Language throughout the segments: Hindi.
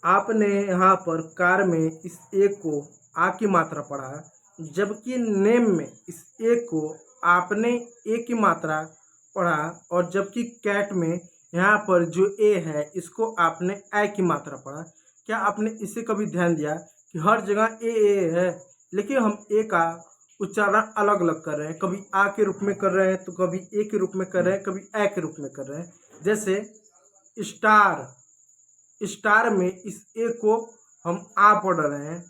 आपने यहाँ पर कार में इस ए को आ की मात्रा पढ़ा, जबकि नेम में इस ए को आपने ए की मात्रा पढ़ा, और जबकि कैट में यहाँ पर जो ए है इसको आपने ए की मात्रा पढ़ा। क्या आपने इसे कभी ध्यान दिया कि हर जगह ए है, लेकिन हम ए का उच्चारण अलग अलग कर रहे हैं। कभी आ के रूप में कर रहे हैं, तो कभी ए के रूप में कर रहे हैं, कभी ए के रूप में कर रहे हैं। जैसे स्टार, स्टार में इस ए को हम आ पढ़ रहे हैं,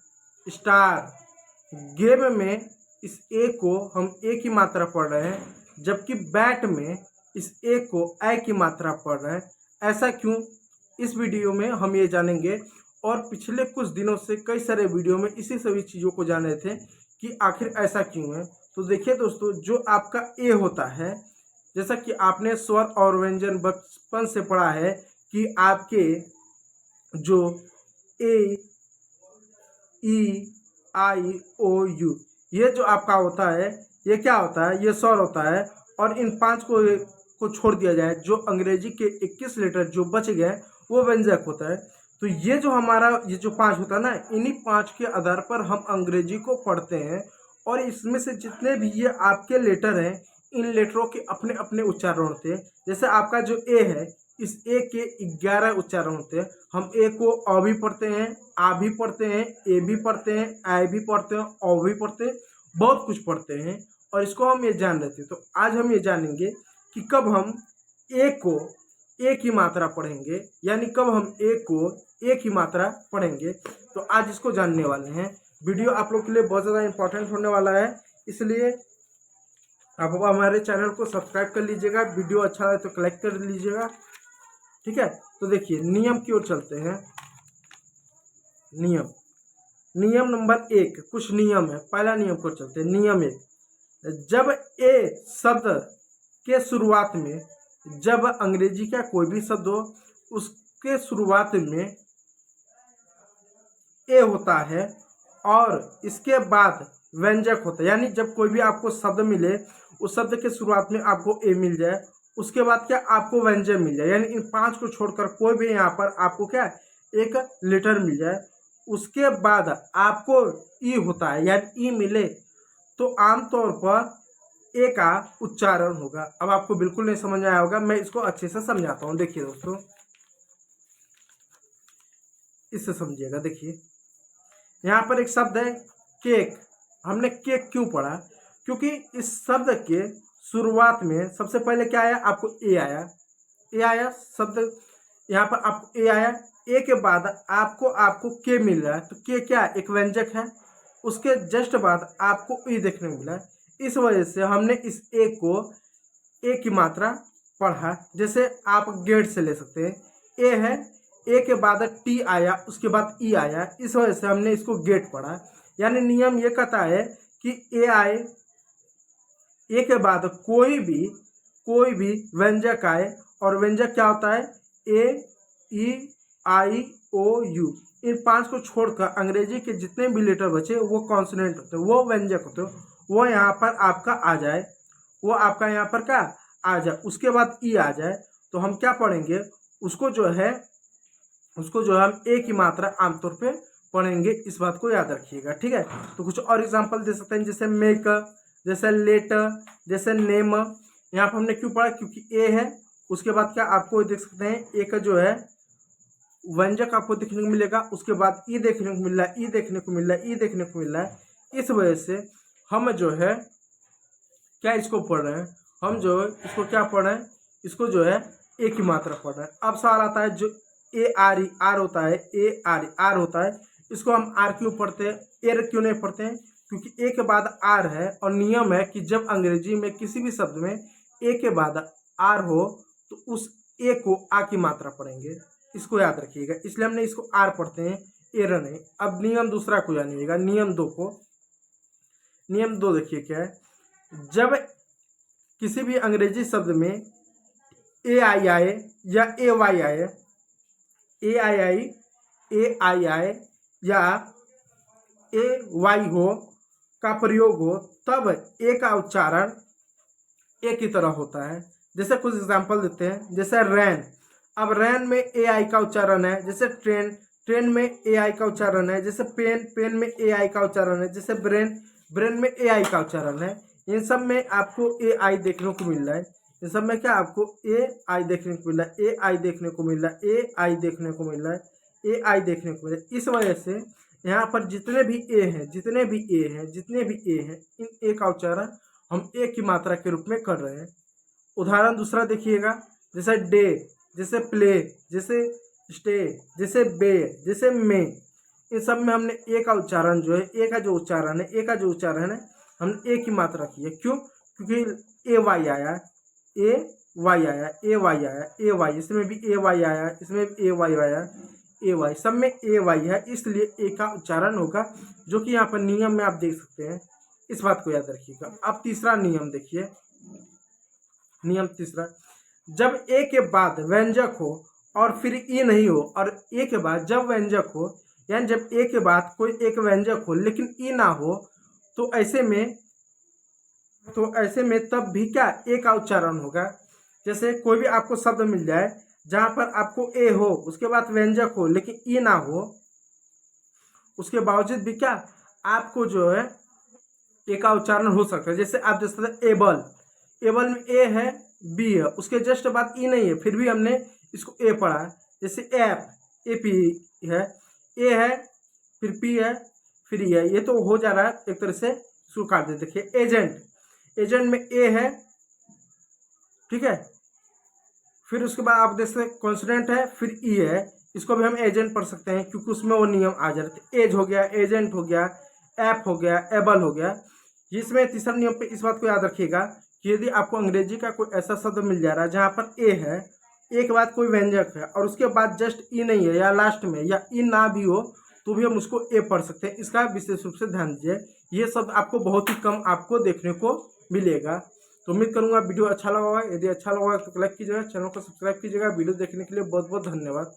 स्टार। गेम में इस ए को हम ए की मात्रा पढ़ रहे हैं, जबकि बैट में इस ए को ए की मात्रा पढ़ रहे हैं। ऐसा क्यों, इस वीडियो में हम ये जानेंगे। और पिछले कुछ दिनों से कई सारे वीडियो में इसी सभी चीज़ों को जान रहे थे कि आखिर ऐसा क्यों है। तो देखिए दोस्तों, जो आपका ए होता है, जैसा कि आपने स्वर और व्यंजन बचपन से पढ़ा है कि आपके जो ए, ई, आई, ओ, यू, ये जो आपका होता है, ये क्या होता है, ये स्वर होता है। और इन पांच को छोड़ दिया जाए, जो अंग्रेजी के 21 लेटर जो बच गए वो व्यंजक होता है। तो ये जो हमारा ये जो पांच होता है ना, इन्हीं पांच के आधार पर हम अंग्रेजी को पढ़ते हैं। और इसमें से जितने भी ये आपके लेटर हैं, इन लेटरों के अपने अपने उच्चारण होते हैं। जैसे आपका जो ए है, इस ए के 11 उच्चारण होते हैं। हम ए को अ भी पढ़ते हैं, आ भी पढ़ते हैं, ए भी पढ़ते हैं, आई भी पढ़ते हैं, औ भी पढ़ते हैं, बहुत कुछ पढ़ते हैं। और इसको हम ये जान रहे थे। तो आज हम ये जानेंगे कि कब हम ए को ए की मात्रा पढ़ेंगे, यानी कब हम ए को ए की मात्रा पढ़ेंगे। तो आज इसको जानने वाले हैं। वीडियो आप लोग के लिए बहुत ज़्यादा इंपॉर्टेंट होने वाला है, इसलिए आप हमारे चैनल को सब्सक्राइब कर लीजिएगा। वीडियो अच्छा लगे तो लाइक कर लीजिएगा, ठीक है। तो देखिए, नियम की ओर चलते हैं। नियम नंबर 1, कुछ नियम है। पहला नियम को चलते हैं। नियम 1, जब ए शब्द के शुरुआत में, जब अंग्रेजी का कोई भी शब्द हो उसके शुरुआत में ए होता है और इसके बाद व्यंजक होता है, यानी जब कोई भी आपको शब्द मिले, उस शब्द के शुरुआत में आपको ए मिल जाए, उसके बाद क्या आपको व्यंजक मिल जाए, यानी इन पांच को छोड़कर कोई भी यहाँ पर आपको क्या एक लेटर मिल जाए, उसके बाद आपको ई होता है, यानी ई मिले तो आमतौर पर ए का उच्चारण होगा। अब आपको बिल्कुल नहीं समझ आया होगा, मैं इसको अच्छे से समझाता हूँ। देखिए दोस्तों, इससे समझिएगा। देखिए, यहाँ पर एक शब्द है केक। हमने केक क्यों पढ़ा, क्योंकि इस शब्द के शुरुआत में सबसे पहले क्या आया, आपको ए आया। ए आया शब्द, यहाँ पर आपको ए आया। ए के बाद आपको के मिल रहा है, तो के क्या एक व्यंजक है। उसके जस्ट बाद आपको ई देखने को मिला। इस वजह से हमने इस ए को ए की मात्रा पढ़ा। जैसे आप गेट से ले सकते हैं, ए है, ए के बाद टी आया, उसके बाद ई आया, इस वजह से हमने इसको गेट पढ़ा। यानी नियम ये कहता है कि ए आए, ए के बाद कोई भी व्यंजक आए, और व्यंजक क्या होता है, ए, ई, आई, ओ, यू। इन पांच को छोड़कर अंग्रेजी के जितने भी लेटर बचे वो कॉन्सोनेंट होते हैं, वो व्यंजक होते हैं, वो यहाँ पर आपका आ जाए, वो आपका यहाँ पर क्या आ जाए। उसके बाद ई आ जाए, तो हम क्या पढ़ेंगे, उसको जो है हम ए की मात्रा आमतौर पे पढ़ेंगे। इस बात को याद रखिएगा, ठीक है। तो कुछ और एग्जांपल दे सकते हैं, जैसे मेक, जैसे लेट, जैसे नेम। यहाँ पर हमने क्यों पढ़ा, क्योंकि ए है। उसके बाद क्या आपको देख सकते हैं, ए का जो है व्यंजक आपको देखने को मिलेगा, उसके बाद ई देखने को मिल रहा है, ई देखने को मिल रहा है, ई देखने को मिल रहा है। इस वजह से हम जो है क्या इसको पढ़ रहे हैं, हम जो इसको क्या पढ़ रहे हैं, इसको जो है ए की मात्रा पढ़ रहे हैं। अब सवाल आता है, जो ए आर ई आर होता है, ए आर आर होता है, इसको हम आर क्यों पढ़ते हैं, एर क्यों नहीं पढ़ते हैं, क्योंकि ए के बाद आर है। और नियम है कि जब अंग्रेजी में किसी भी शब्द में ए के बाद आर हो तो उस ए को आ की मात्रा पढ़ेंगे, इसको याद रखिएगा। इसलिए हमने इसको आर पढ़ते हैं, एर नहीं। अब नियम दूसरा को जानिएगा, नियम 2 को। नियम 2 देखिए क्या है, जब किसी भी अंग्रेजी शब्द में ए आई आए या ए वाई आए, ए आई आए या ए वाई हो का प्रयोग हो, तब ए का उच्चारण ए की तरह होता है। जैसे कुछ एग्जांपल देते हैं, जैसे रैन। अब रैन में ए आई का उच्चारण है, जैसे ट्रेन, ट्रेन में ए आई का उच्चारण है, जैसे पेन, पेन में ए आई का उच्चारण है, जैसे ब्रेन, ब्रेन में ए आई का उच्चारण है। इन सब में आपको ए आई देखने को मिल रहा है। इन सब में क्या आपको ए आई देखने को मिल रहा है, ए आई देखने को मिल रहा है, ए आई देखने को मिल रहा है, ए आई देखने को मिल रहा है। इस वजह से यहाँ पर जितने भी ए हैं, जितने भी ए हैं, जितने भी ए हैं, इन ए का उच्चारण हम ए की मात्रा के रूप में कर रहे हैं। उदाहरण दूसरा देखिएगा, जैसे डे, जैसे प्ले, जैसे स्टे, जैसे बे, जैसे मे, इन सब में हमने ए का उच्चारण जो है, ए का जो उच्चारण है, ए का जो उच्चारण है, हमने ए की मात्रा की है। क्यों? क्योंकि ए वाई आया, ए वाई आया, ए वाई आया, ए वाई, इसमें भी ए वाई आया, इसमें भी ए वाई आया, ए वाई, सब में ए वाई है, इसलिए ए का उच्चारण होगा, जो कि यहाँ पर नियम में आप देख सकते हैं। इस बात को याद रखिएगा। अब तीसरा नियम देखिए, नियम तीसरा, जब ए के बाद व्यंजक हो और फिर ई नहीं हो, और ए के बाद जब व्यंजक हो, यानी जब ए के बाद कोई एक व्यंजक हो लेकिन ई ना हो, तो ऐसे में तब भी क्या ए का उच्चारण होगा। जैसे कोई भी आपको शब्द मिल जाए जहां पर आपको ए हो, उसके बाद व्यंजक हो लेकिन ई ना हो, उसके बावजूद भी क्या आपको जो है ए का उच्चारण हो सकता है। जैसे आप देख सकते हैं एबल, एबल में ए है, बी है, उसके जस्ट बाद ई नहीं है, फिर भी हमने इसको ए पढ़ा है। जैसे ऐप, ए पी है, ए है, फिर पी है, फिर ई है, ये तो हो जा रहा है एक तरह से, इसको काट दे। देखिए एजेंट, एजेंट में ए है, ठीक है, फिर उसके बाद आप देख सकते कॉन्सोनेंट है, फिर ई है, इसको भी हम एजेंट पढ़ सकते हैं क्योंकि उसमें वो नियम आ जाते हैं। एज हो गया, एजेंट हो गया, ऐप हो गया, एबल हो गया। जिसमें तीसरा नियम पे इस बात को याद रखिएगा कि यदि आपको अंग्रेजी का कोई ऐसा शब्द मिल जा रहा है जहाँ पर ए है, ए के बाद कोई व्यंजक है और उसके बाद जस्ट ई नहीं है या लास्ट में या ई ना भी हो, तो भी हम उसको ए पढ़ सकते हैं। इसका विशेष रूप से ध्यान दीजिए, ये शब्द आपको बहुत ही कम आपको देखने को मिलेगा। तो उम्मीद करूंगा वीडियो अच्छा लगा होगा। यदि अच्छा लगा होगा तो लाइक कीजिएगा, चैनल को सब्सक्राइब कीजिएगा। वीडियो देखने के लिए बहुत बहुत धन्यवाद।